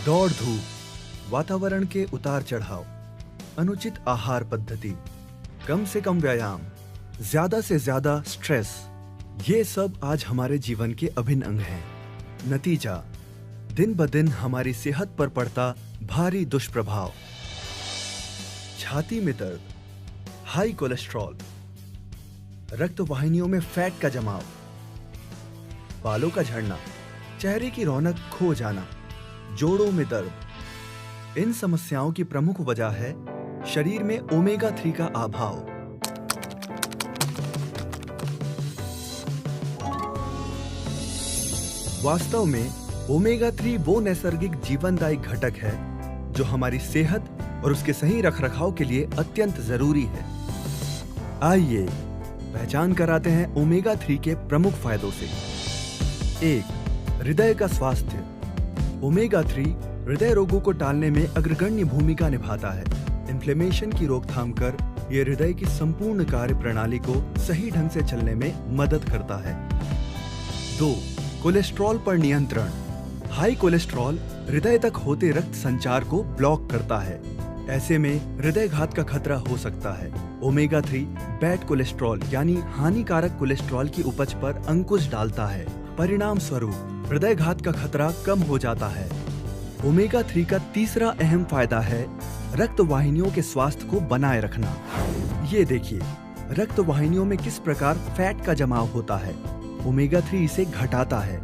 दौड़ धूप, वातावरण के उतार चढ़ाव, अनुचित आहार पद्धति, कम से कम व्यायाम, ज्यादा से ज्यादा स्ट्रेस, ये सब आज हमारे जीवन के अभिन्न अंग हैं। नतीजा, दिन ब दिन हमारी सेहत पर पड़ता भारी दुष्प्रभाव। छाती में दर्द, हाई कोलेस्ट्रॉल, रक्त वाहिनियों में फैट का जमाव, बालों का झड़ना, चेहरे की रौनक खो जाना, जोड़ों में दर्द। इन समस्याओं की प्रमुख वजह है शरीर में ओमेगा 3 का अभाव। वास्तव में ओमेगा 3 वो नैसर्गिक जीवनदायी घटक है जो हमारी सेहत और उसके सही रखरखाव के लिए अत्यंत जरूरी है। आइए पहचान कराते हैं ओमेगा 3 के प्रमुख फायदों से। 1. हृदय का स्वास्थ्य। ओमेगा 3 हृदय रोगों को टालने में अग्रगण्य भूमिका निभाता है। इन्फ्लेमेशन की रोकथाम कर यह हृदय की संपूर्ण कार्य प्रणाली को सही ढंग से चलने में मदद करता है। 2. कोलेस्ट्रॉल पर नियंत्रण। हाई कोलेस्ट्रॉल हृदय तक होते रक्त संचार को ब्लॉक करता है। ऐसे में हृदय घात का खतरा हो सकता है। ओमेगा 3 बैड कोलेस्ट्रॉल यानी हानिकारक कोलेस्ट्रॉल की उपज पर अंकुश डालता है। परिणाम स्वरूप हृदय घात का खतरा कम हो जाता है। ओमेगा 3 का तीसरा अहम फायदा है रक्त वाहिनियों के स्वास्थ्य को बनाए रखना। ये देखिए, रक्त वाहिनियों में किस प्रकार फैट का जमाव होता है। ओमेगा 3 इसे घटाता है।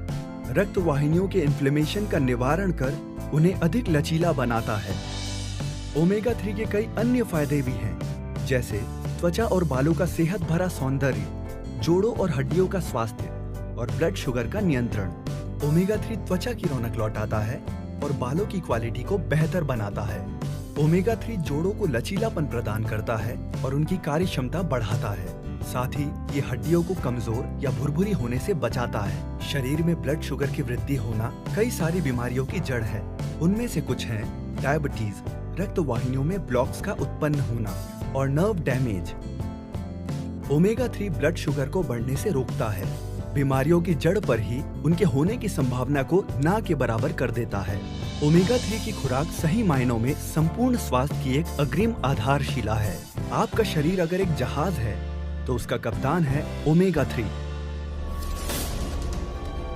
रक्त वाहिनियों के इन्फ्लेमेशन का निवारण कर उन्हें अधिक लचीला बनाता है। ओमेगा 3 के कई अन्य फायदे भी हैं, जैसे त्वचा और बालों का सेहत भरा सौंदर्य, जोड़ों और हड्डियों का स्वास्थ्य और ब्लड शुगर का नियंत्रण। ओमेगा 3 त्वचा की रौनक लौटाता है और बालों की क्वालिटी को बेहतर बनाता है। ओमेगा 3 जोड़ों को लचीलापन प्रदान करता है और उनकी कार्य क्षमता बढ़ाता है। साथ ही ये हड्डियों को कमजोर या भुरभुरी होने से बचाता है। शरीर में ब्लड शुगर की वृद्धि होना कई सारी बीमारियों की जड़ है। उनमें से कुछ हैं डायबिटीज, रक्त वाहिनियों में ब्लॉक्स का उत्पन्न होना और nerve damage. Omega 3 blood sugar को बढ़ने से रोकता है। बीमारियों की जड़ पर ही उनके होने की संभावना को ना के बराबर कर देता है। ओमेगा 3 की खुराक सही मायनों में संपूर्ण स्वास्थ्य की एक अग्रिम आधारशिला है। आपका शरीर अगर एक जहाज है तो उसका कप्तान है ओमेगा 3।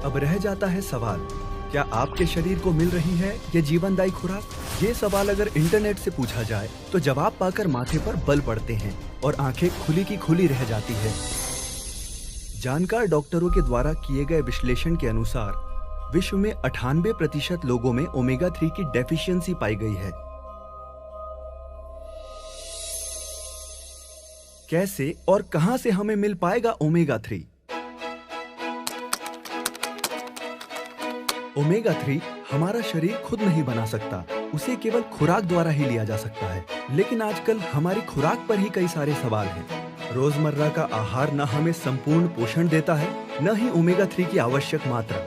अब रह जाता है सवाल, क्या आपके शरीर को मिल रही है ये जीवनदायी खुराक? ये सवाल अगर इंटरनेट से पूछा जाए तो जवाब पाकर माथे पर बल पड़ते हैं और आंखें खुली की खुली रह जाती है। जानकार डॉक्टरों के द्वारा किए गए विश्लेषण के अनुसार विश्व में 98% लोगों में ओमेगा 3 की डेफिशिएंसी पाई गई है। कैसे और कहां से हमें मिल पाएगा ओमेगा 3? ओमेगा 3 हमारा शरीर खुद नहीं बना सकता, उसे केवल खुराक द्वारा ही लिया जा सकता है। लेकिन आजकल हमारी खुराक पर ही कई सारे सवाल हैं। रोजमर्रा का आहार न हमें संपूर्ण पोषण देता है, न ही ओमेगा 3 की आवश्यक मात्रा।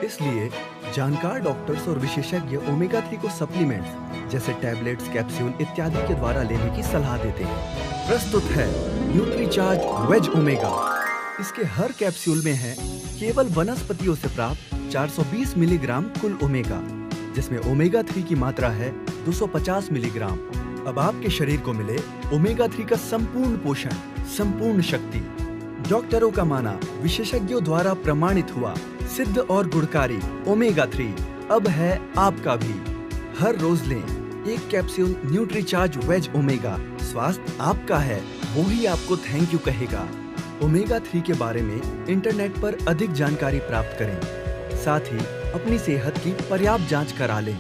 इसलिए जानकार डॉक्टर्स और विशेषज्ञ ओमेगा 3 को सप्लीमेंट्स जैसे टैबलेट्स, कैप्सूल इत्यादि के द्वारा लेने की सलाह देते हैं। प्रस्तुत है न्यूट्रीचार्ज वेज ओमेगा। इसके हर कैप्सूल में है केवल वनस्पतियों से प्राप्त 420 मिलीग्राम कुल ओमेगा, जिसमें ओमेगा 3 की मात्रा है 250 मिलीग्राम। अब आपके शरीर को मिले ओमेगा 3 का संपूर्ण पोषण, संपूर्ण शक्ति। डॉक्टरों का माना, विशेषज्ञों द्वारा प्रमाणित हुआ, सिद्ध और गुणकारी ओमेगा 3 अब है आपका भी। हर रोज लें एक कैप्सूल न्यूट्रीचार्ज वेज ओमेगा। स्वास्थ्य आपका है, वो ही आपको थैंक यू कहेगा। ओमेगा 3 के बारे में इंटरनेट पर अधिक जानकारी प्राप्त करें। साथ ही अपनी सेहत की पर्याप्त जांच करा लें।